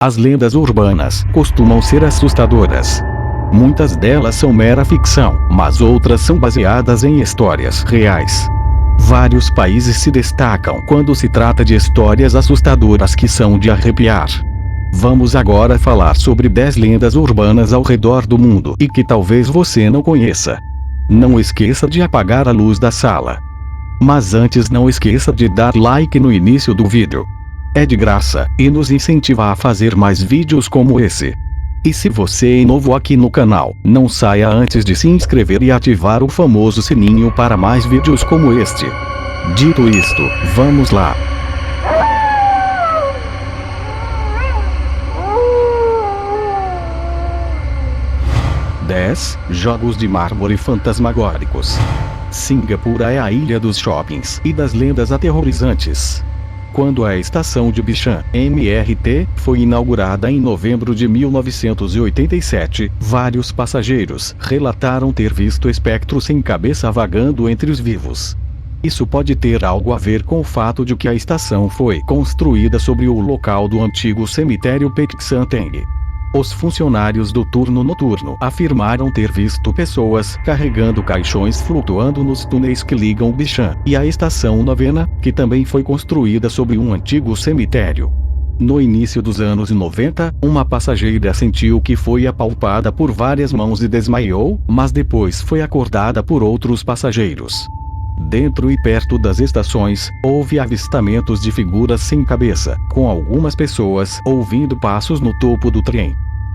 As lendas urbanas costumam ser assustadoras. Muitas delas são mera ficção, mas outras são baseadas em histórias reais. Vários países se destacam quando se trata de histórias assustadoras que são de arrepiar. Vamos agora falar sobre 10 lendas urbanas ao redor do mundo e que talvez você não conheça. Não esqueça de apagar a luz da sala. Mas antes, não esqueça de dar like no início do vídeo. É de graça e nos incentiva a fazer mais vídeos como esse. E se você é novo aqui no canal, não saia antes de se inscrever e ativar o famoso sininho para mais vídeos como este. Dito isto, vamos lá. 10 Jogos de mármore fantasmagóricos. Singapura é a ilha dos shoppings e das lendas aterrorizantes. Quando a estação de Bishan, MRT, foi inaugurada em novembro de 1987, vários passageiros relataram ter visto espectros sem cabeça vagando entre os vivos. Isso pode ter algo a ver com o fato de que a estação foi construída sobre o local do antigo cemitério Peck San Theng. Os funcionários do turno noturno afirmaram ter visto pessoas carregando caixões flutuando nos túneis que ligam Bishan e a estação Novena, que também foi construída sobre um antigo cemitério. No início dos anos 90, uma passageira sentiu que foi apalpada por várias mãos e desmaiou, mas depois foi acordada por outros passageiros. Dentro e perto das estações, houve avistamentos de figuras sem cabeça, com algumas pessoas ouvindo passos no topo do trem.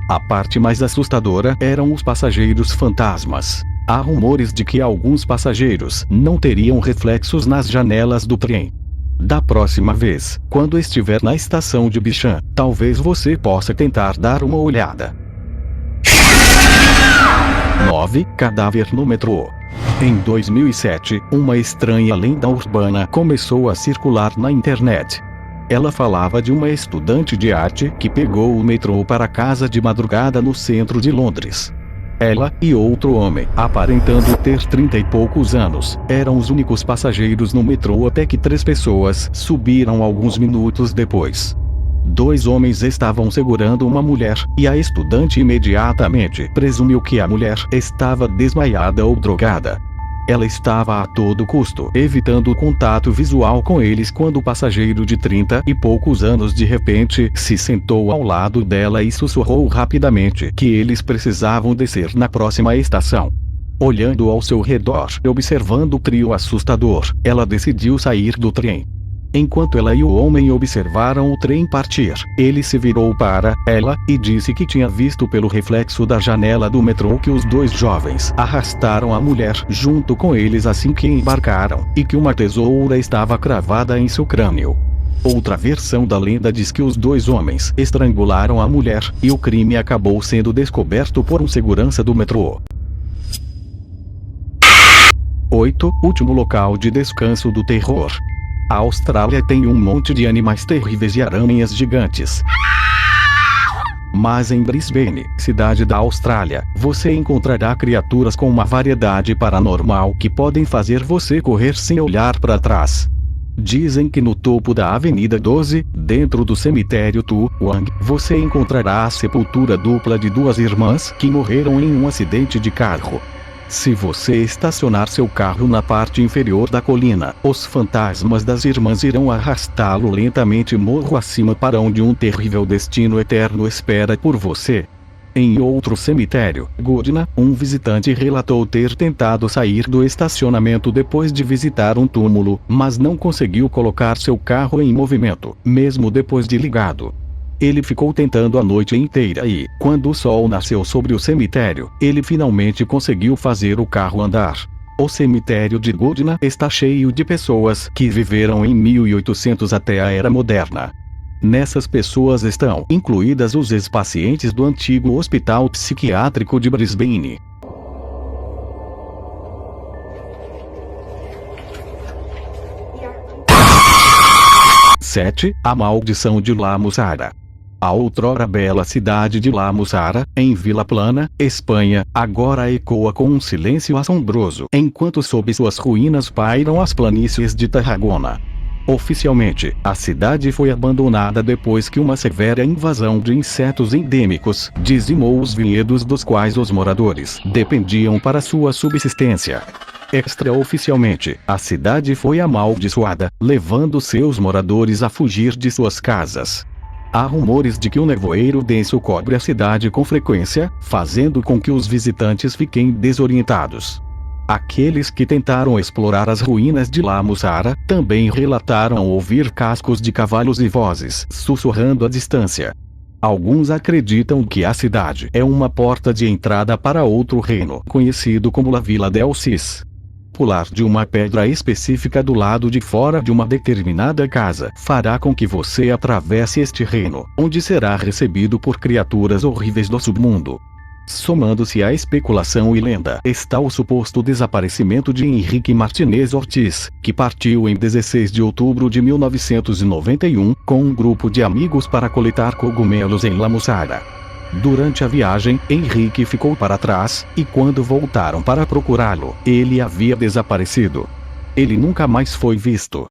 A parte mais assustadora eram os passageiros fantasmas. Há rumores de que alguns passageiros não teriam reflexos nas janelas do trem. Da próxima vez, quando estiver na estação de Bishan, talvez você possa tentar dar uma olhada. 9 Cadáver no metrô. Em 2007, uma estranha lenda urbana começou a circular na internet. Ela falava de uma estudante de arte que pegou o metrô para casa de madrugada no centro de Londres. Ela e outro homem, aparentando ter 30 e poucos anos, eram os únicos passageiros no metrô até que 3 pessoas subiram alguns minutos depois. 2 homens estavam segurando uma mulher, e a estudante imediatamente presumiu que a mulher estava desmaiada ou drogada. Ela estava a todo custo evitando o contato visual com eles quando o passageiro de 30 e poucos anos de repente se sentou ao lado dela e sussurrou rapidamente que eles precisavam descer na próxima estação. Olhando ao seu redor e observando o trio assustador, ela decidiu sair do trem. Enquanto ela e o homem observaram o trem partir, ele se virou para ela e disse que tinha visto pelo reflexo da janela do metrô que os 2 jovens arrastaram a mulher junto com eles assim que embarcaram, e que uma tesoura estava cravada em seu crânio. Outra versão da lenda diz que os 2 homens estrangularam a mulher, e o crime acabou sendo descoberto por um segurança do metrô. 8 Último local de descanso do terror. A Austrália tem um monte de animais terríveis e aranhas gigantes. Mas em Brisbane, cidade da Austrália, você encontrará criaturas com uma variedade paranormal que podem fazer você correr sem olhar para trás. Dizem que no topo da Avenida 12, dentro do cemitério Tu Wang, você encontrará a sepultura dupla de 2 irmãs que morreram em um acidente de carro. Se você estacionar seu carro na parte inferior da colina, os fantasmas das irmãs irão arrastá-lo lentamente morro acima para onde um terrível destino eterno espera por você. Em outro cemitério, Goodna, um visitante relatou ter tentado sair do estacionamento depois de visitar um túmulo, mas não conseguiu colocar seu carro em movimento, mesmo depois de ligado. Ele ficou tentando a noite inteira e, quando o sol nasceu sobre o cemitério, ele finalmente conseguiu fazer o carro andar. O cemitério de Goodna está cheio de pessoas que viveram em 1800 até a era moderna. Nessas pessoas estão incluídas os ex-pacientes do antigo Hospital Psiquiátrico de Brisbane. 7 A maldição de La Mussara. A outrora bela cidade de La Mussara, em Vila Plana, Espanha, agora ecoa com um silêncio assombroso enquanto sob suas ruínas pairam as planícies de Tarragona. Oficialmente, a cidade foi abandonada depois que uma severa invasão de insetos endêmicos dizimou os vinhedos dos quais os moradores dependiam para sua subsistência. Extraoficialmente, a cidade foi amaldiçoada, levando seus moradores a fugir de suas casas. Há rumores de que um nevoeiro denso cobre a cidade com frequência, fazendo com que os visitantes fiquem desorientados. Aqueles que tentaram explorar as ruínas de La Musara também relataram ouvir cascos de cavalos e vozes sussurrando à distância. Alguns acreditam que a cidade é uma porta de entrada para outro reino, conhecido como La Vila del Cis. Pular de uma pedra específica do lado de fora de uma determinada casa fará com que você atravesse este reino, onde será recebido por criaturas horríveis do submundo. Somando-se à especulação e lenda, está o suposto desaparecimento de Henrique Martinez Ortiz, que partiu em 16 de outubro de 1991, com um grupo de amigos para coletar cogumelos em La Musara. Durante a viagem, Henrique ficou para trás, e quando voltaram para procurá-lo, ele havia desaparecido. Ele nunca mais foi visto.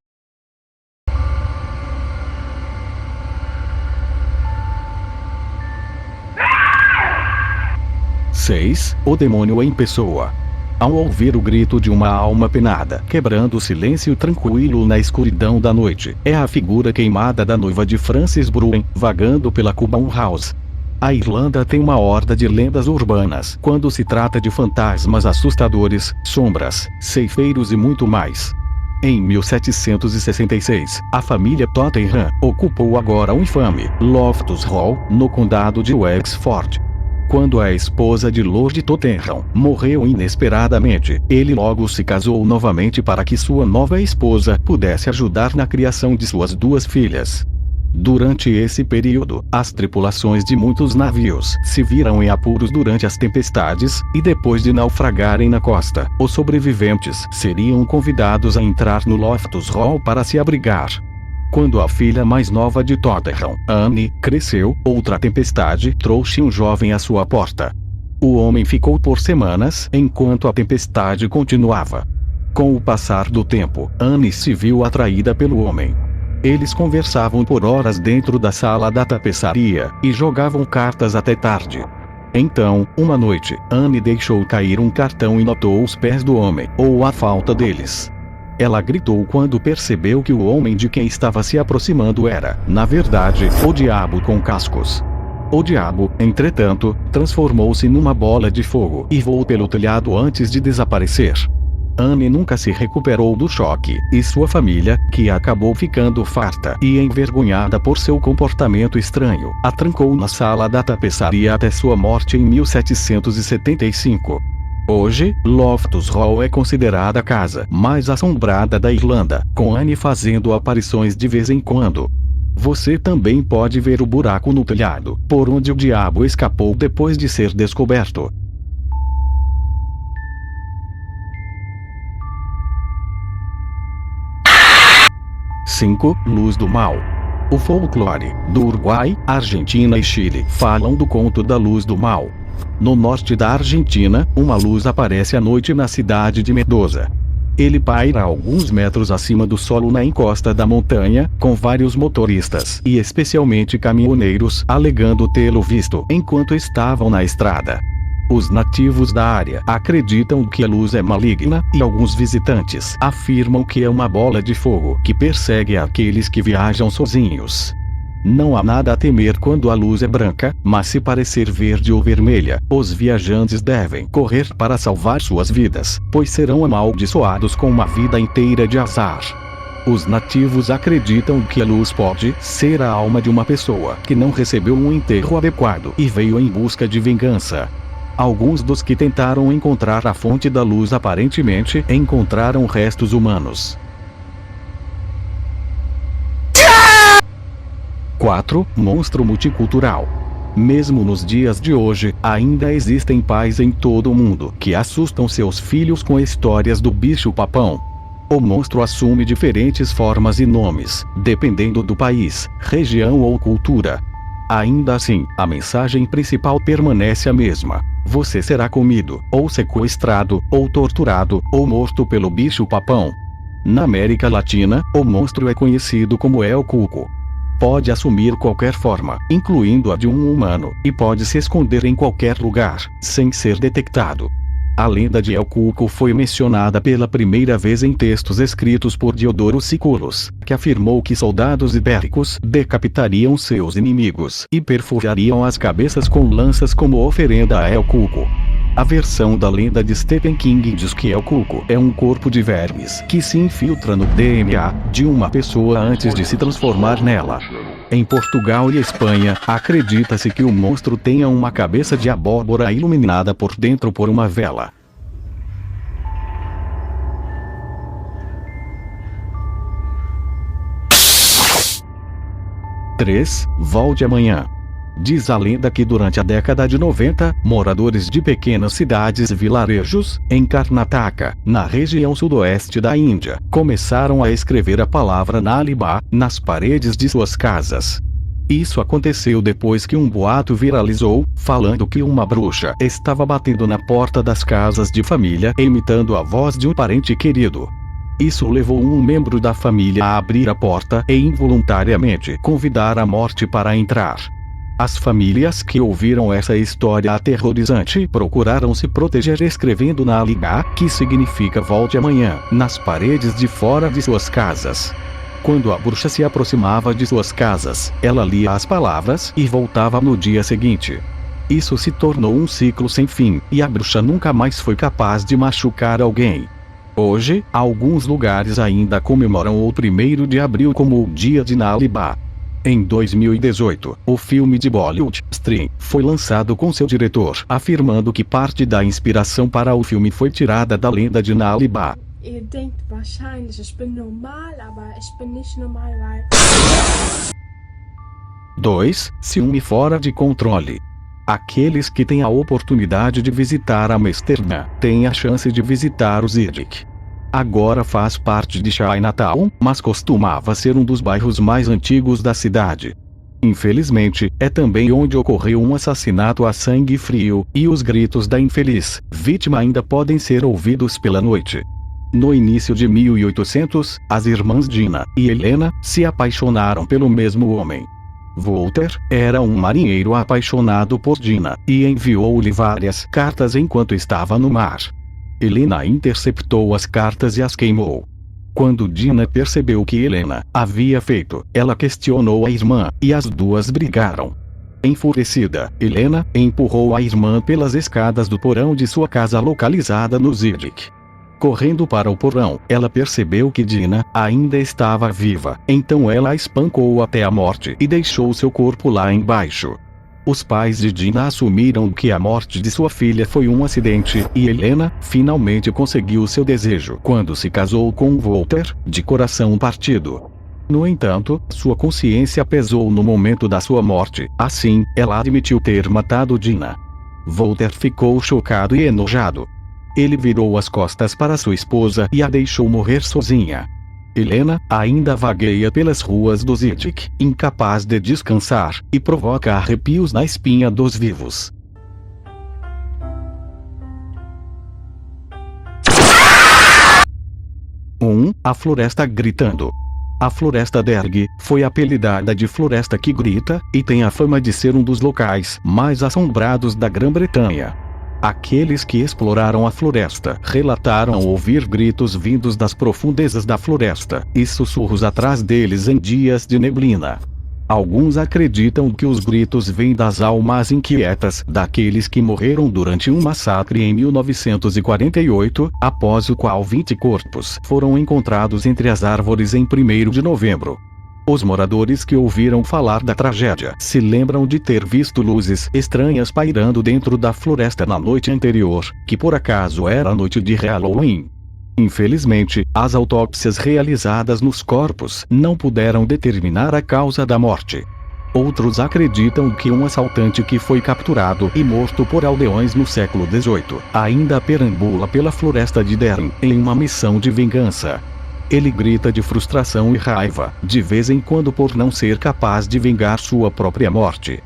O demônio em pessoa. Ao ouvir o grito de uma alma penada, quebrando o silêncio tranquilo na escuridão da noite, é a figura queimada da noiva de Francis Bruen, vagando pela Cuban House. A Irlanda tem uma horda de lendas urbanas quando se trata de fantasmas assustadores, sombras, ceifeiros e muito mais. Em 1766, a família Tottenham ocupou agora o infame Loftus Hall, no condado de Wexford. Quando a esposa de Lord Tottenham morreu inesperadamente, ele logo se casou novamente para que sua nova esposa pudesse ajudar na criação de suas duas filhas. Durante esse período, as tripulações de muitos navios se viram em apuros durante as tempestades, e depois de naufragarem na costa, os sobreviventes seriam convidados a entrar no Loftus Hall para se abrigar. Quando a filha mais nova de Tottenham, Anne, cresceu, outra tempestade trouxe um jovem à sua porta. O homem ficou por semanas enquanto a tempestade continuava. Com o passar do tempo, Anne se viu atraída pelo homem. Eles conversavam por horas dentro da sala da tapeçaria e jogavam cartas até tarde. Então, uma noite, Anne deixou cair um cartão e notou os pés do homem, ou a falta deles. Ela gritou quando percebeu que o homem de quem estava se aproximando era, na verdade, o diabo com cascos. O diabo, entretanto, transformou-se numa bola de fogo e voou pelo telhado antes de desaparecer. Anne nunca se recuperou do choque, e sua família, que acabou ficando farta e envergonhada por seu comportamento estranho, a trancou na sala da tapeçaria até sua morte em 1775. Hoje, Loftus Hall é considerada a casa mais assombrada da Irlanda, com Anne fazendo aparições de vez em quando. Você também pode ver o buraco no telhado, por onde o diabo escapou depois de ser descoberto. 5. Luz do Mal. O folclore do Uruguai, Argentina e Chile falam do conto da Luz do Mal. No norte da Argentina, uma luz aparece à noite na cidade de Mendoza. Ele paira alguns metros acima do solo na encosta da montanha, com vários motoristas e especialmente caminhoneiros alegando tê-lo visto enquanto estavam na estrada. Os nativos da área acreditam que a luz é maligna, e alguns visitantes afirmam que é uma bola de fogo que persegue aqueles que viajam sozinhos. Não há nada a temer quando a luz é branca, mas se parecer verde ou vermelha, os viajantes devem correr para salvar suas vidas, pois serão amaldiçoados com uma vida inteira de azar. Os nativos acreditam que a luz pode ser a alma de uma pessoa que não recebeu um enterro adequado e veio em busca de vingança. Alguns dos que tentaram encontrar a fonte da luz aparentemente encontraram restos humanos. 4. Monstro multicultural. Mesmo nos dias de hoje, ainda existem pais em todo o mundo que assustam seus filhos com histórias do bicho-papão. O monstro assume diferentes formas e nomes, dependendo do país, região ou cultura. Ainda assim, a mensagem principal permanece a mesma: você será comido, ou sequestrado, ou torturado, ou morto pelo bicho-papão. Na América Latina, o monstro é conhecido como El Cuco. Pode assumir qualquer forma, incluindo a de um humano, e pode se esconder em qualquer lugar, sem ser detectado. A lenda de El Cuco foi mencionada pela primeira vez em textos escritos por Diodoro Siculus, que afirmou que soldados ibéricos decapitariam seus inimigos e perfurariam as cabeças com lanças como oferenda a El Cuco. A versão da lenda de Stephen King diz que El Cuco é um corpo de vermes que se infiltra no DNA de uma pessoa antes de se transformar nela. Em Portugal e Espanha, acredita-se que o monstro tenha uma cabeça de abóbora iluminada por dentro por uma vela. Volte amanhã. Diz a lenda que durante a década de 90, moradores de pequenas cidades e vilarejos, em Karnataka, na região sudoeste da Índia, começaram a escrever a palavra Nalibá nas paredes de suas casas. Isso aconteceu depois que um boato viralizou, falando que uma bruxa estava batendo na porta das casas de família, imitando a voz de um parente querido. Isso levou um membro da família a abrir a porta e involuntariamente convidar a morte para entrar. As famílias que ouviram essa história aterrorizante procuraram se proteger escrevendo Nalibá, que significa volte amanhã, nas paredes de fora de suas casas. Quando a bruxa se aproximava de suas casas, ela lia as palavras e voltava no dia seguinte. Isso se tornou um ciclo sem fim, e a bruxa nunca mais foi capaz de machucar alguém. Hoje, alguns lugares ainda comemoram o 1º de abril como o Dia de Nalibá. Em 2018, o filme de Bollywood, Stream, foi lançado com seu diretor afirmando que parte da inspiração para o filme foi tirada da lenda de Nalibá. Ihr denkt wahrscheinlich, ich bin normal, aber ich bin nicht normal, weil... 2. Ciúme fora de controle. Aqueles que têm a oportunidade de visitar Amsterdã, têm a chance de visitar o Zurich. Agora faz parte de Chinatown, mas costumava ser um dos bairros mais antigos da cidade. Infelizmente, é também onde ocorreu um assassinato a sangue frio, e os gritos da infeliz vítima ainda podem ser ouvidos pela noite. No início de 1800, as irmãs Dina e Helena se apaixonaram pelo mesmo homem. Walter era um marinheiro apaixonado por Dina, e enviou-lhe várias cartas enquanto estava no mar. Helena interceptou as cartas e as queimou. Quando Dina percebeu o que Helena havia feito, ela questionou a irmã, e as duas brigaram. Enfurecida, Helena empurrou a irmã pelas escadas do porão de sua casa localizada no Zurich. Correndo para o porão, ela percebeu que Dina ainda estava viva, então ela a espancou até a morte e deixou seu corpo lá embaixo. Os pais de Dina assumiram que a morte de sua filha foi um acidente, e Helena finalmente conseguiu seu desejo quando se casou com Walter, de coração partido. No entanto, sua consciência pesou no momento da sua morte, assim, ela admitiu ter matado Dina. Walter ficou chocado e enojado. Ele virou as costas para sua esposa e a deixou morrer sozinha. Helena ainda vagueia pelas ruas do Zurich, incapaz de descansar, e provoca arrepios na espinha dos vivos. A floresta gritando. A Floresta Derg foi apelidada de Floresta que Grita, e tem a fama de ser um dos locais mais assombrados da Grã-Bretanha. Aqueles que exploraram a floresta relataram ouvir gritos vindos das profundezas da floresta, e sussurros atrás deles em dias de neblina. Alguns acreditam que os gritos vêm das almas inquietas daqueles que morreram durante um massacre em 1948, após o qual 20 corpos foram encontrados entre as árvores em 1º de novembro. Os moradores que ouviram falar da tragédia se lembram de ter visto luzes estranhas pairando dentro da floresta na noite anterior, que por acaso era a noite de Halloween. Infelizmente, as autópsias realizadas nos corpos não puderam determinar a causa da morte. Outros acreditam que um assaltante que foi capturado e morto por aldeões no século XVIII ainda perambula pela floresta de Derry em uma missão de vingança. Ele grita de frustração e raiva, de vez em quando por não ser capaz de vingar sua própria morte.